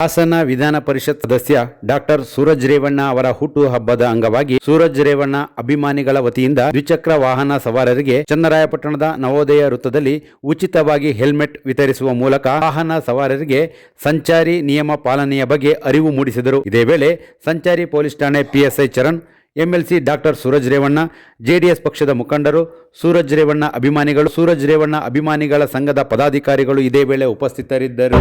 ಹಾಸನ ವಿಧಾನ ಪರಿಷತ್ ಸದಸ್ಯ ಡಾಕ್ಟರ್ ಸೂರಜ್ ರೇವಣ್ಣ ಅವರ ಹುಟ್ಟು ಹಬ್ಬದ ಅಂಗವಾಗಿ ಸೂರಜ್ ರೇವಣ್ಣ ಅಭಿಮಾನಿಗಳ ವತಿಯಿಂದ ದ್ವಿಚಕ್ರ ವಾಹನ ಸವಾರರಿಗೆ ಚನ್ನರಾಯಪಟ್ಟಣದ ನವೋದಯ ವೃತ್ತದಲ್ಲಿ ಉಚಿತವಾಗಿ ಹೆಲ್ಮೆಟ್ ವಿತರಿಸುವ ಮೂಲಕ ವಾಹನ ಸವಾರರಿಗೆ ಸಂಚಾರಿ ನಿಯಮ ಪಾಲನೆಯ ಬಗ್ಗೆ ಅರಿವು ಮೂಡಿಸಿದರು. ಇದೇ ವೇಳೆ ಸಂಚಾರಿ ಪೊಲೀಸ್ ಠಾಣೆ PSI Charan, MLC doctor Suraj Revanna, JDS ಪಕ್ಷದ ಮುಖಂಡರು, ಸೂರಜ್ ರೇವಣ್ಣ ಅಭಿಮಾನಿಗಳ ಸಂಘದ ಪದಾಧಿಕಾರಿಗಳು ಇದೇ ವೇಳೆ ಉಪಸ್ಥಿತರಿದ್ದರು.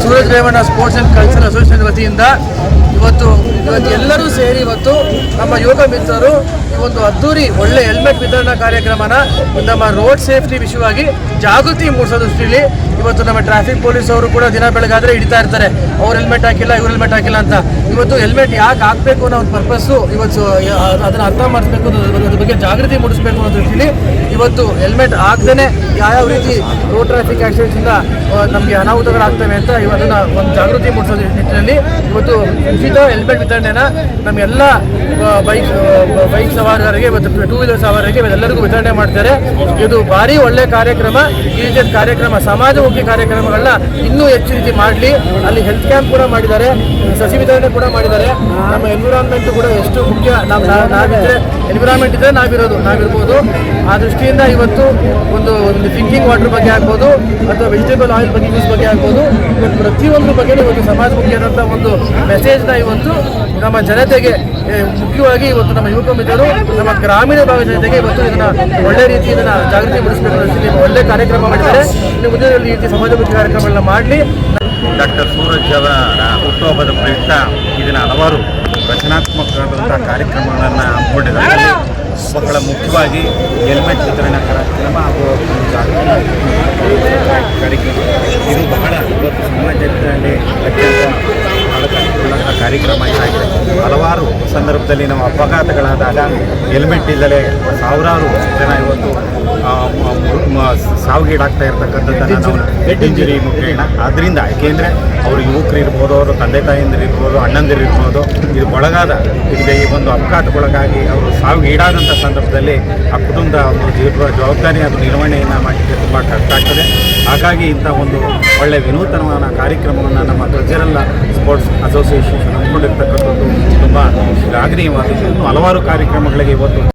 Suraj Revanna sports and cultural association ವತಿಯಿಂದ ಇವತ್ತು ಎಲ್ಲರೂ ಸೇರಿ ಇವತ್ತು ನಮ್ಮ ಯುವಕ ಮಿತ್ರರು ಈ ಒಂದು ಅದ್ದೂರಿ ಒಳ್ಳೆ ಹೆಲ್ಮೆಟ್ ವಿತರಣಾ ಕಾರ್ಯಕ್ರಮನ ನಮ್ಮ ರೋಡ್ ಸೇಫ್ಟಿ ವಿಷಯವಾಗಿ ಜಾಗೃತಿ ಮೂಡಿಸೋ ದೃಷ್ಟಿಯಲ್ಲಿ ಇವತ್ತು ನಮ್ಮ ಟ್ರಾಫಿಕ್ ಪೊಲೀಸ್ ಅವರು ಕೂಡ ದಿನ ಬೆಳಗಾದ್ರೆ ಹಿಡಿತಾ ಇರ್ತಾರೆ, ಅವ್ರು ಹೆಲ್ಮೆಟ್ ಹಾಕಿಲ್ಲ ಇವ್ರು ಹೆಲ್ಮೆಟ್ ಹಾಕಿಲ್ಲ ಅಂತ. ಇವತ್ತು ಹೆಲ್ಮೆಟ್ ಯಾಕೆ ಹಾಕಬೇಕು ಅನ್ನೋ ಒಂದು ಪರ್ಪಸ್ಸು ಇವತ್ತು ಅದನ್ನು ಅರ್ಥ ಮಾಡಿಸ್ಬೇಕು, ಅದ್ರ ಬಗ್ಗೆ ಜಾಗೃತಿ ಮೂಡಿಸಬೇಕು ಅನ್ನೋ ದೃಷ್ಟಿಯಲ್ಲಿ ಇವತ್ತು ಹೆಲ್ಮೆಟ್ ಹಾಕ್ದೇ ಯಾವ್ಯಾವ ರೀತಿ ರೋಡ್ ಟ್ರಾಫಿಕ್ ಆಕ್ಸಿಡೆಂಟ್ಸಿಂದ ನಮಗೆ ಅನಾಹುತಗಳಾಗ್ತವೆ ಅಂತ ಇವತ್ತನ್ನು ಒಂದು ಜಾಗೃತಿ ಮೂಡಿಸೋ ನಿಟ್ಟಿನಲ್ಲಿ ಇವತ್ತು ಉಚಿತ ಹೆಲ್ಮೆಟ್ ವಿತರಣೆನ ನಮ್ಮೆಲ್ಲ ಬೈಕ್ ಸವಾರರಿಗೆ ಇವತ್ತು ಟೂ ವೀಲರ್ ಸವಾರರಿಗೆ ಎಲ್ಲರಿಗೂ ವಿತರಣೆ ಮಾಡ್ತಾರೆ. ಇದು ಭಾರಿ ಒಳ್ಳೆ ಕಾರ್ಯಕ್ರಮ. ಈ ರೀತಿಯ ಕಾರ್ಯಕ್ರಮ ಸಮಾಜಮುಖಿ ಕಾರ್ಯಕ್ರಮಗಳನ್ನ ಇನ್ನೂ ಹೆಚ್ಚು ರೀತಿ ಮಾಡಲಿ. ಅಲ್ಲಿ ಹೆಲ್ತ್ ಕ್ಯಾಂಪ್ ಕೂಡ ಮಾಡಿದ್ದಾರೆ, ಸಸಿ ವಿತರಣೆ ಕೂಡ ಮಾಡಿದ್ದಾರೆ. ನಮ್ಮ ಎನ್ವಿರಾನ್ಮೆಂಟ್ ಕೂಡ ಎಷ್ಟು ಮುಖ್ಯ. ನಾವಿದ್ರೆ ಎನ್ವಿರಾನ್ಮೆಂಟ್ ಇದ್ದರೆ ನಾವಿರ್ಬೋದು. ಆ ದೃಷ್ಟಿಯಿಂದ ಇವತ್ತು ಒಂದು ಡ್ರಿಂಕಿಂಗ್ ವಾಟರ್ ಬಗ್ಗೆ ಆಗ್ಬೋದು ಅಥವಾ ವೆಜಿಟೇಬಲ್ ಆಯಿಲ್ ಬಗ್ಗೆ ಯೂಸ್ ಬಗ್ಗೆ ಆಗ್ಬೋದು, ಇವತ್ತು ಪ್ರತಿಯೊಂದು ಬಗ್ಗೆ ಇವತ್ತು ಸಮಾಜಮುಖಿಯಾದಂಥ ಒಂದು ಮೆಸೇಜ್ನ ಇವತ್ತು ನಮ್ಮ ಜನತೆಗೆ, ಮುಖ್ಯವಾಗಿ ಇವತ್ತು ನಮ್ಮ ಯುವಕ ಮಿತ್ರರು ನಮ್ಮ ಗ್ರಾಮೀಣ ಭಾಗದ ಜನತೆಗೆ ಇವತ್ತು ಇದನ್ನು ಒಳ್ಳೆ ರೀತಿ ಇದನ್ನು ಜಾಗೃತಿ ಮೂಡಿಸಬೇಕು. ಒಳ್ಳೆ ಕಾರ್ಯಕ್ರಮ ಮಾಡಿದ್ದಾರೆ. ಇನ್ನು ಮುಂದೆ ಈ ರೀತಿ ಸಮಾಜಮುಖಿ ಕಾರ್ಯಕ್ರಮಗಳನ್ನ ಮಾಡಲಿ. ಡಾಕ್ಟರ್ ಸೂರಜ್ ಅವರ ಹುಟ್ಟುಹಬ್ಬದ ಪ್ರಯುಕ್ತ ಇದನ್ನು ಹಲವಾರು ರಚನಾತ್ಮಕವಾದಂಥ ಕಾರ್ಯಕ್ರಮಗಳನ್ನು ಹಮ್ಮಿಕೊಂಡಿದ್ದಾರೆ. ಬಹಳ ಮುಖ್ಯವಾಗಿ ಹೆಲ್ಮೆಟ್ ವಿತರಣಾ ಕಾರ್ಯಕ್ರಮ ಹಾಗೂ ಕಾರ್ಯಕ್ರಮ ಇದು ಬಹಳ ಇವತ್ತು ಸಮಾಜದಲ್ಲಿ ಅತ್ಯಂತ ಕಾರ್ಯಕ್ರಮ ಇದಾಗಿದೆ. ಹಲವಾರು ಸಂದರ್ಭದಲ್ಲಿ ನಾವು ಅಪಘಾತಗಳಾದಾಗ ಹೆಲ್ಮೆಟ್ ಇಲ್ಲದೆ ಸಾವಿರಾರು ಜನ ಇವತ್ತು ಸಾವಿಗೀಡಾಗ್ತಾ ಇರ್ತಕ್ಕಂಥದ್ದನ್ನು ನಾವು ಹೆಡ್ ಇಂಜುರಿ ಮುಖೇನ. ಆದ್ದರಿಂದ ಏಕೆಂದರೆ ಅವರು ಯುವಕರು ಇರ್ಬೋದು, ಅವರು ತಂದೆ ತಾಯಿಯಂದಿರು ಇರ್ಬೋದು, ಅಣ್ಣಂದಿರು ಇರ್ಬೋದು, ಇದು ಒಳಗಾದ ಇದಕ್ಕೆ ಈ ಒಂದು ಅಪಘಾತಕ್ಕೊಳಗಾಗಿ ಅವರು ಸಾವಿಗೀಡಾದಂಥ ಸಂದರ್ಭದಲ್ಲಿ ಆ ಕುಟುಂಬದ ಒಂದು ಜವಾಬ್ದಾರಿ ಅದು ನಿರ್ವಹಣೆಯನ್ನು ಮಾಡಲಿಕ್ಕೆ ತುಂಬ ಕಷ್ಟ ಆಗ್ತದೆ. ಹಾಗಾಗಿ ಇಂಥ ಒಂದು ಒಳ್ಳೆಯ ವಿನೂತನವಾದ ಕಾರ್ಯಕ್ರಮವನ್ನು ನಮ್ಮ ಕಲ್ಚರಲ್ ಸ್ಪೋರ್ಟ್ಸ್ ಅಸೋಸಿಯೇಷನ್ ಹಮ್ಮಿಕೊಂಡಿರ್ತಕ್ಕಂಥದ್ದು ತುಂಬ ಶ್ಲಾಘನೀಯವಾದದ್ದು. ಹಲವಾರು ಕಾರ್ಯಕ್ರಮಗಳಿಗೆ ಇವತ್ತು